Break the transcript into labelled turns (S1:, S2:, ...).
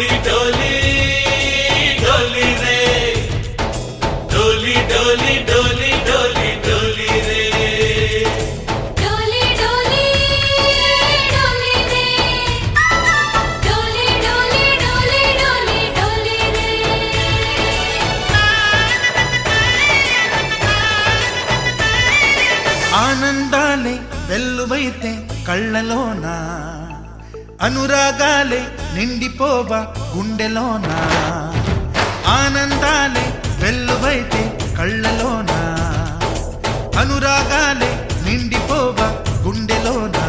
S1: डोली डोली डोली रे डोली डोली डोली डोली डोली रे
S2: डोली डोली डोली रे डोली डोली डोली डोली डोली रे
S3: ఆనందాలే వెల్లువైతే కళ్ళలోనా అనురాగాలే నిండిపోవా గుండెలోనా ఆనందాలే వెల్లువైతే కళ్ళలోనా అనురాగాలే నిండిపోవా గుండెలోనా